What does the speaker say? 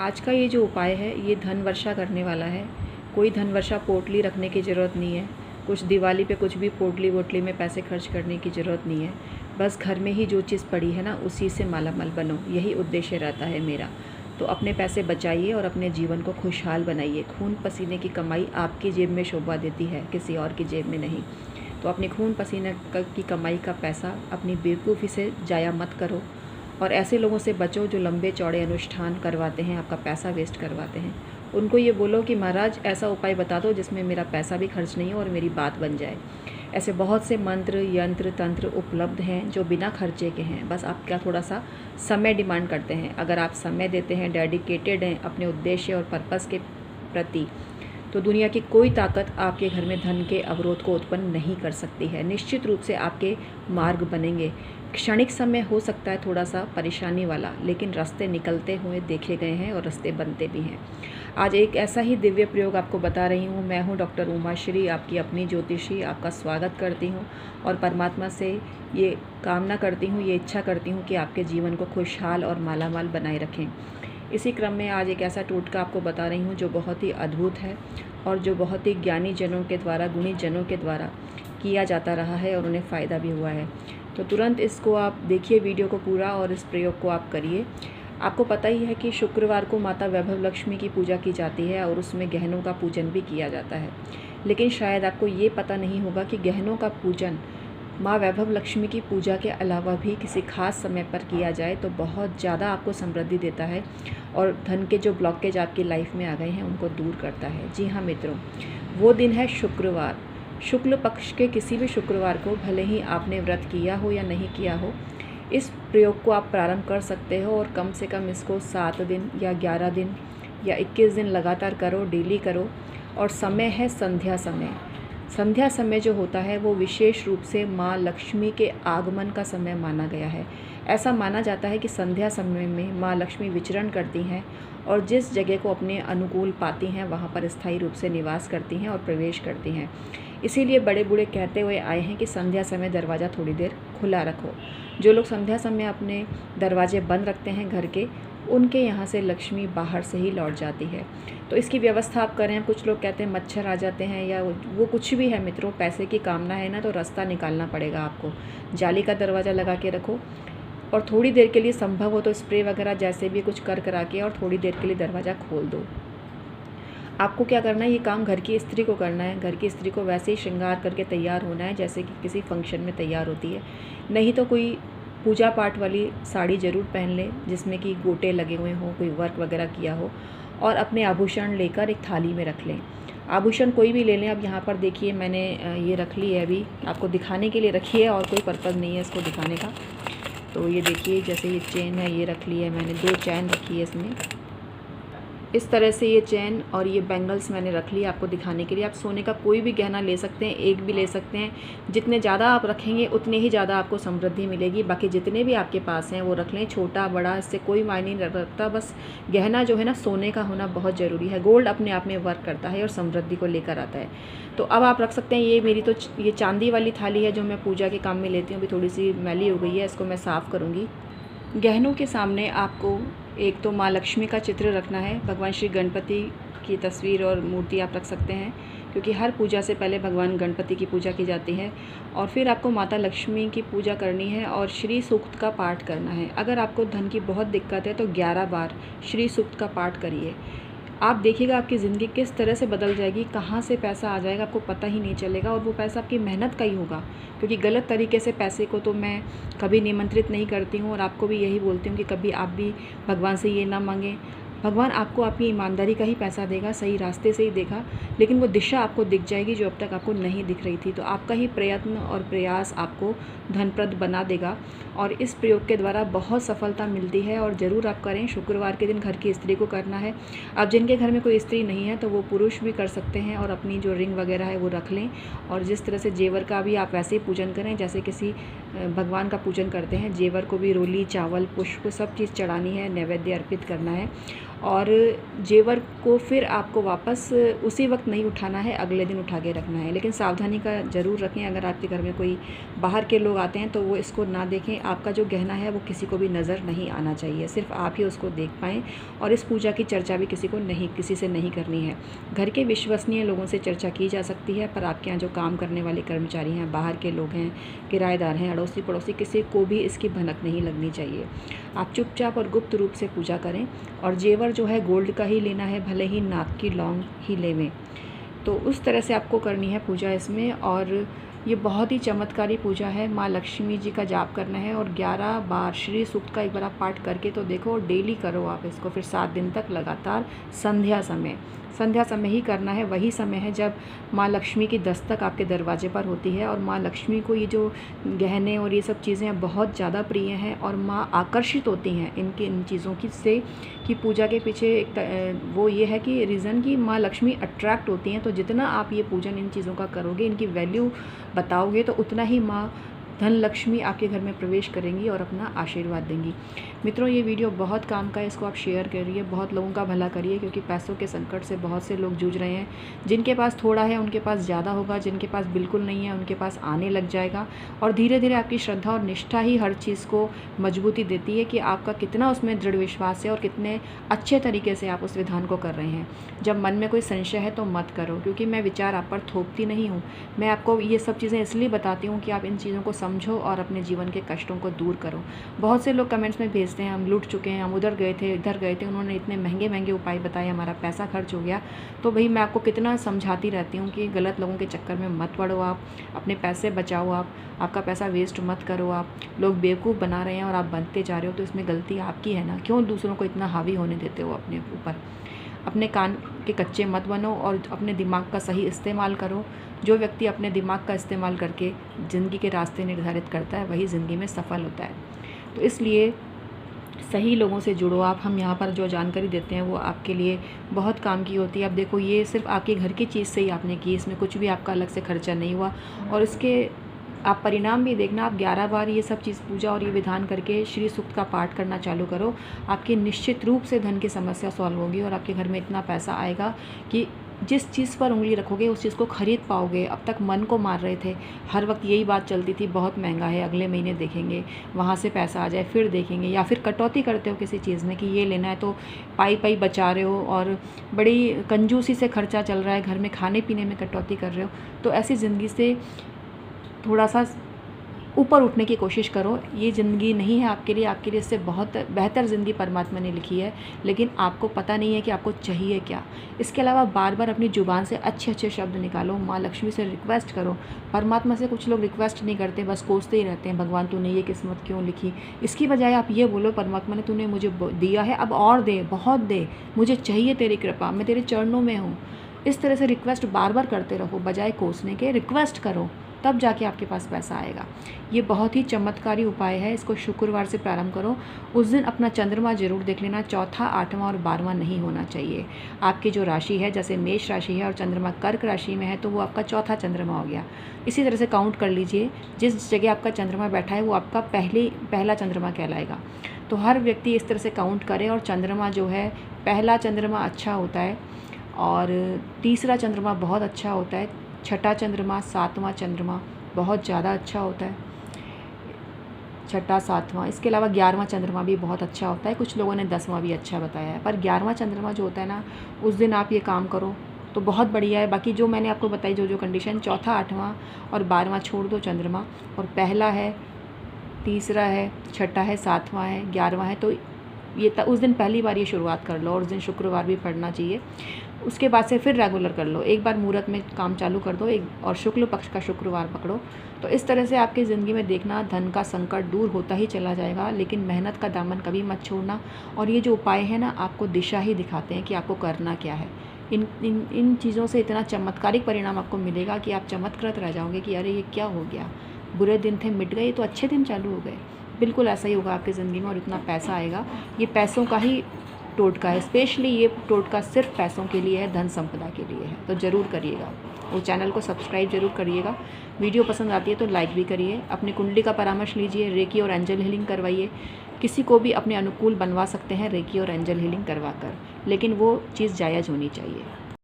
आज का ये जो उपाय है ये धन वर्षा करने वाला है। कोई धन वर्षा पोटली रखने की ज़रूरत नहीं है। कुछ दिवाली पे कुछ भी पोटली वोटली में पैसे खर्च करने की ज़रूरत नहीं है। बस घर में ही जो चीज़ पड़ी है ना उसी से मालामाल बनो, यही उद्देश्य रहता है मेरा। तो अपने पैसे बचाइए और अपने जीवन को खुशहाल बनाइए। खून पसीने की कमाई आपकी जेब में शोभा देती है, किसी और की जेब में नहीं। तो अपने खून पसीने की कमाई का पैसा अपनी बेवकूफ़ी से जाया मत करो और ऐसे लोगों से बचो जो लंबे चौड़े अनुष्ठान करवाते हैं, आपका पैसा वेस्ट करवाते हैं। उनको ये बोलो कि महाराज ऐसा उपाय बता दो जिसमें मेरा पैसा भी खर्च नहीं हो और मेरी बात बन जाए। ऐसे बहुत से मंत्र यंत्र तंत्र उपलब्ध हैं जो बिना खर्चे के हैं, बस आपका थोड़ा सा समय डिमांड करते हैं। अगर आप समय देते हैं, डेडिकेटेड हैं अपने उद्देश्य और पर्पस के प्रति, तो दुनिया की कोई ताकत आपके घर में धन के अवरोध को उत्पन्न नहीं कर सकती है। निश्चित रूप से आपके मार्ग बनेंगे। क्षणिक समय हो सकता है थोड़ा सा परेशानी वाला, लेकिन रास्ते निकलते हुए देखे गए हैं और रास्ते बनते भी हैं। आज एक ऐसा ही दिव्य प्रयोग आपको बता रही हूँ। मैं हूँ डॉक्टर उमा श्री, आपकी अपनी ज्योतिषी। आपका स्वागत करती हूँ और परमात्मा से ये कामना करती हूँ, ये इच्छा करती हूँ कि आपके जीवन को खुशहाल और मालामाल बनाए रखें। इसी क्रम में आज एक ऐसा टोटका आपको बता रही हूँ जो बहुत ही अद्भुत है और जो बहुत ही ज्ञानी जनों के द्वारा, गुणी जनों के द्वारा किया जाता रहा है और उन्हें फ़ायदा भी हुआ है। तो तुरंत इसको आप देखिए वीडियो को पूरा और इस प्रयोग को आप करिए। आपको पता ही है कि शुक्रवार को माता वैभव लक्ष्मी की पूजा की जाती है और उसमें गहनों का पूजन भी किया जाता है। लेकिन शायद आपको ये पता नहीं होगा कि गहनों का पूजन माँ वैभव लक्ष्मी की पूजा के अलावा भी किसी खास समय पर किया जाए तो बहुत ज़्यादा आपको समृद्धि देता है और धन के जो ब्लॉकेज आपकी लाइफ में आ गए हैं उनको दूर करता है। जी हाँ मित्रों, वो दिन है शुक्रवार। शुक्ल पक्ष के किसी भी शुक्रवार को, भले ही आपने व्रत किया हो या नहीं किया हो, इस प्रयोग को आप प्रारंभ कर सकते हो और कम से कम इसको 7 दिन या 11 दिन या 21 दिन लगातार करो, डेली करो। और समय है संध्या समय। संध्या समय जो होता है वो विशेष रूप से माँ लक्ष्मी के आगमन का समय माना गया है। ऐसा माना जाता है कि संध्या समय में माँ लक्ष्मी विचरण करती हैं और जिस जगह को अपने अनुकूल पाती हैं वहाँ पर स्थायी रूप से निवास करती हैं और प्रवेश करती हैं। इसीलिए बड़े बूढ़े कहते हुए आए हैं कि संध्या समय दरवाज़ा थोड़ी देर खुला रखो। जो लोग संध्या समय अपने दरवाजे बंद रखते हैं घर के, उनके यहाँ से लक्ष्मी बाहर से ही लौट जाती है। तो इसकी व्यवस्था आप करें। कुछ लोग कहते हैं मच्छर आ जाते हैं या वो कुछ भी है मित्रों, पैसे की कामना है ना तो रास्ता निकालना पड़ेगा आपको। जाली का दरवाज़ा लगा के रखो और थोड़ी देर के लिए संभव हो तो स्प्रे वगैरह जैसे भी कुछ कर करा के और थोड़ी देर के लिए दरवाज़ा खोल दो। आपको क्या करना है, ये काम घर की स्त्री को करना है। घर की स्त्री को वैसे ही श्रृंगार करके तैयार होना है जैसे कि किसी फंक्शन में तैयार होती है। नहीं तो कोई पूजा पाठ वाली साड़ी ज़रूर पहन ले जिसमें कि गोटे लगे हुए हों, कोई वर्क वगैरह किया हो, और अपने आभूषण लेकर एक थाली में रख लें। आभूषण कोई भी ले लें। अब यहाँ पर देखिए मैंने ये रख ली है, अभी आपको दिखाने के लिए रखी है और कोई पर्पज़ नहीं है इसको दिखाने का। तो ये देखिए जैसे ये चेन है ये रख ली है मैंने, 2 चैन रखी है इसमें। इस तरह से ये चैन और ये बैंगल्स मैंने रख ली आपको दिखाने के लिए। आप सोने का कोई भी गहना ले सकते हैं, एक भी ले सकते हैं। जितने ज़्यादा आप रखेंगे उतने ही ज़्यादा आपको समृद्धि मिलेगी। बाकी जितने भी आपके पास हैं वो रख लें, छोटा बड़ा इससे कोई मायने नहीं रखता। बस गहना जो है ना सोने का होना बहुत ज़रूरी है। गोल्ड अपने आप में वर्क करता है और समृद्धि को लेकर आता है। तो अब आप रख सकते हैं। ये मेरी तो ये चांदी वाली थाली है जो मैं पूजा के काम में लेती हूँ। अभी थोड़ी सी मैली हो गई है, इसको मैं साफ़ करूँगी। गहनों के सामने आपको एक तो माँ लक्ष्मी का चित्र रखना है। भगवान श्री गणपति की तस्वीर और मूर्ति आप रख सकते हैं क्योंकि हर पूजा से पहले भगवान गणपति की पूजा की जाती है। और फिर आपको माता लक्ष्मी की पूजा करनी है और श्री सूक्त का पाठ करना है। अगर आपको धन की बहुत दिक्कत है तो 11 बार श्री सूक्त का पाठ करिए। आप देखिएगा आपकी ज़िंदगी किस तरह से बदल जाएगी, कहाँ से पैसा आ जाएगा आपको पता ही नहीं चलेगा और वो पैसा आपकी मेहनत का ही होगा। क्योंकि गलत तरीके से पैसे को तो मैं कभी निमंत्रित नहीं करती हूँ और आपको भी यही बोलती हूँ कि कभी आप भी भगवान से ये ना मांगें। भगवान आपको आपकी ईमानदारी का ही पैसा देगा, सही रास्ते से ही देगा, लेकिन वो दिशा आपको दिख जाएगी जो अब तक आपको नहीं दिख रही थी। तो आपका ही प्रयत्न और प्रयास आपको धनप्रद बना देगा और इस प्रयोग के द्वारा बहुत सफलता मिलती है और ज़रूर आप करें। शुक्रवार के दिन घर की स्त्री को करना है। अब जिनके घर में कोई स्त्री नहीं है तो वो पुरुष भी कर सकते हैं और अपनी जो रिंग वगैरह है वो रख लें। और जिस तरह से जेवर का भी आप वैसे ही पूजन करें जैसे किसी भगवान का पूजन करते हैं। जेवर को भी रोली, चावल, पुष्प सब चीज़ चढ़ानी है, नैवेद्य अर्पित करना है। और जेवर को फिर आपको वापस उसी वक्त नहीं उठाना है, अगले दिन उठा के रखना है। लेकिन सावधानी का ज़रूर रखें, अगर आपके घर में कोई बाहर के लोग आते हैं तो वो इसको ना देखें। आपका जो गहना है वो किसी को भी नज़र नहीं आना चाहिए, सिर्फ आप ही उसको देख पाएँ। और इस पूजा की चर्चा भी किसी से नहीं करनी है। घर के विश्वसनीय लोगों से चर्चा की जा सकती है, पर आपके यहाँ जो काम करने वाले कर्मचारी हैं, बाहर के लोग हैं, किराएदार हैं, अड़ोसी पड़ोसी, किसी को भी इसकी भनक नहीं लगनी चाहिए। आप चुपचाप और गुप्त रूप से पूजा करें। और जेवर जो है गोल्ड का ही लेना है, भले ही नाक की लौंग ही लेवें। तो उस तरह से आपको करनी है पूजा इसमें। और ये बहुत ही चमत्कारी पूजा है। माँ लक्ष्मी जी का जाप करना है और 11 बार श्री सूक्त का एक बार आप पाठ करके तो देखो, डेली करो आप इसको, फिर 7 दिन तक लगातार। संध्या समय ही करना है। वही समय है जब माँ लक्ष्मी की दस्तक आपके दरवाजे पर होती है। और माँ लक्ष्मी को ये जो गहने और ये सब चीज़ें बहुत ज़्यादा प्रिय हैं और माँ आकर्षित होती हैं इन चीज़ों की से, कि पूजा के पीछे वो ये है कि रीज़न कि माँ लक्ष्मी अट्रैक्ट होती हैं। तो जितना आप ये पूजन इन चीज़ों का करोगे, इनकी वैल्यू बताओगे, तो उतना ही माँ धन लक्ष्मी आपके घर में प्रवेश करेंगी और अपना आशीर्वाद देंगी। मित्रों, ये वीडियो बहुत काम का है, इसको आप शेयर करिए, बहुत लोगों का भला करिए, क्योंकि पैसों के संकट से बहुत से लोग जूझ रहे हैं। जिनके पास थोड़ा है उनके पास ज़्यादा होगा, जिनके पास बिल्कुल नहीं है उनके पास आने लग जाएगा। और धीरे धीरे आपकी श्रद्धा और निष्ठा ही हर चीज़ को मजबूती देती है कि आपका कितना उसमें दृढ़ विश्वास है और कितने अच्छे तरीके से आप उस विधान को कर रहे हैं। जब मन में कोई संशय है तो मत करो, क्योंकि मैं विचार आप पर थोपती नहीं हूँ। मैं आपको ये सब चीज़ें इसलिए बताती हूँ कि आप इन चीज़ों को समझो और अपने जीवन के कष्टों को दूर करो। बहुत से लोग कमेंट्स में भेजते हैं, हम लूट चुके हैं, हम उधर गए थे, इधर गए थे, उन्होंने इतने महंगे महंगे उपाय बताए, हमारा पैसा खर्च हो गया। तो भाई मैं आपको कितना समझाती रहती हूँ कि गलत लोगों के चक्कर में मत पड़ो, आप अपने पैसे बचाओ, आपका पैसा वेस्ट मत करो। आप लोग बेवकूफ़ बना रहे हैं और आप बनते जा रहे हो, तो इसमें गलती आपकी है ना। क्यों दूसरों को इतना हावी होने देते हो अपने ऊपर। अपने कान के कच्चे मत बनो और अपने दिमाग का सही इस्तेमाल करो। जो व्यक्ति अपने दिमाग का इस्तेमाल करके ज़िंदगी के रास्ते निर्धारित करता है, वही ज़िंदगी में सफल होता है। तो इसलिए सही लोगों से जुड़ो आप। हम यहाँ पर जो जानकारी देते हैं वो आपके लिए बहुत काम की होती है। अब देखो, ये सिर्फ आपके घर की चीज़ से ही आपने की, इसमें कुछ भी आपका अलग से खर्चा नहीं हुआ। और इसके आप परिणाम भी देखना। आप 11 बार ये सब चीज़ पूजा और ये विधान करके श्री सूक्त का पाठ करना चालू करो, आपकी निश्चित रूप से धन की समस्या सॉल्व होगी और आपके घर में इतना पैसा आएगा कि जिस चीज़ पर उंगली रखोगे उस चीज़ को खरीद पाओगे। अब तक मन को मार रहे थे, हर वक्त यही बात चलती थी, बहुत महंगा है, अगले महीने देखेंगे, वहाँ से पैसा आ जाए फिर देखेंगे, या फिर कटौती करते हो किसी चीज़ में कि ये लेना है तो पाई बचा रहे हो और बड़ी कंजूसी से खर्चा चल रहा है, घर में खाने पीने में कटौती कर रहे हो। तो ऐसी ज़िंदगी से थोड़ा सा ऊपर उठने की कोशिश करो। ये ज़िंदगी नहीं है आपके लिए इससे बहुत बेहतर ज़िंदगी परमात्मा ने लिखी है, लेकिन आपको पता नहीं है कि आपको चाहिए क्या। इसके अलावा बार बार अपनी ज़ुबान से अच्छे अच्छे शब्द निकालो, माँ लक्ष्मी से रिक्वेस्ट करो। परमात्मा से कुछ लोग रिक्वेस्ट नहीं करते, बस कोसते ही रहते हैं, भगवान तूने ये किस्मत क्यों लिखी। इसकी बजाय आप ये बोलो, परमात्मा ने तूने मुझे दिया है, अब और दे, बहुत दे, मुझे चाहिए तेरी कृपा, मैं तेरे चरणों में हूँ। इस तरह से रिक्वेस्ट बार बार करते रहो, बजाय कोसने के रिक्वेस्ट करो, तब जाके आपके पास पैसा आएगा। ये बहुत ही चमत्कारी उपाय है, इसको शुक्रवार से प्रारंभ करो। उस दिन अपना चंद्रमा जरूर देख लेना, चौथा, 8वां और 12वां नहीं होना चाहिए। आपकी जो राशि है, जैसे मेष राशि है और चंद्रमा कर्क राशि में है, तो वो आपका चौथा चंद्रमा हो गया। इसी तरह से काउंट कर लीजिए, जिस जगह आपका चंद्रमा बैठा है वो आपका पहला चंद्रमा कहलाएगा। तो हर व्यक्ति इस तरह से काउंट करे। और चंद्रमा जो है, पहला चंद्रमा अच्छा होता है और तीसरा चंद्रमा बहुत अच्छा होता है, छठा चंद्रमा, 7वां चंद्रमा बहुत ज़्यादा अच्छा होता है, छठा, 7वां। इसके अलावा 11वां चंद्रमा भी बहुत अच्छा होता है, कुछ लोगों ने 10वां भी अच्छा बताया है। पर 11वां चंद्रमा जो होता है ना, उस दिन आप ये काम करो तो बहुत बढ़िया है। बाकी जो मैंने आपको बताई जो कंडीशन, चौथा, 8वां और 12वां छोड़ दो चंद्रमा, और पहला है, तीसरा है, छठा है, 7वां है, 11वां है, तो ये उस दिन पहली बार ये शुरुआत कर लो। और उस दिन शुक्रवार भी पढ़ना चाहिए। उसके बाद से फिर रेगुलर कर लो, एक बार मुहूर्त में काम चालू कर दो, और शुक्ल पक्ष का शुक्रवार पकड़ो। तो इस तरह से आपकी ज़िंदगी में देखना, धन का संकट दूर होता ही चला जाएगा। लेकिन मेहनत का दामन कभी मत छोड़ना। और ये जो उपाय है ना, आपको दिशा ही दिखाते हैं कि आपको करना क्या है। इन चीज़ों से इतना चमत्कारिक परिणाम आपको मिलेगा कि आप चमत्कृत रह जाओगे कि अरे ये क्या हो गया, बुरे दिन थे मिट गए, तो अच्छे दिन चालू हो गए। बिल्कुल ऐसा ही होगा आपकी ज़िंदगी में, और इतना पैसा आएगा। ये पैसों का ही टोटका है, स्पेशली ये टोटका सिर्फ पैसों के लिए है, धन संपदा के लिए है। तो ज़रूर करिएगा, वो चैनल को सब्सक्राइब जरूर करिएगा। वीडियो पसंद आती है तो लाइक भी करिए। अपनी कुंडली का परामर्श लीजिए, रेकी और एंजल हीलिंग करवाइए, किसी को भी अपने अनुकूल बनवा सकते हैं रेकी और एंजल हीलिंग करवा कर, लेकिन वो चीज़ जायज़ होनी चाहिए।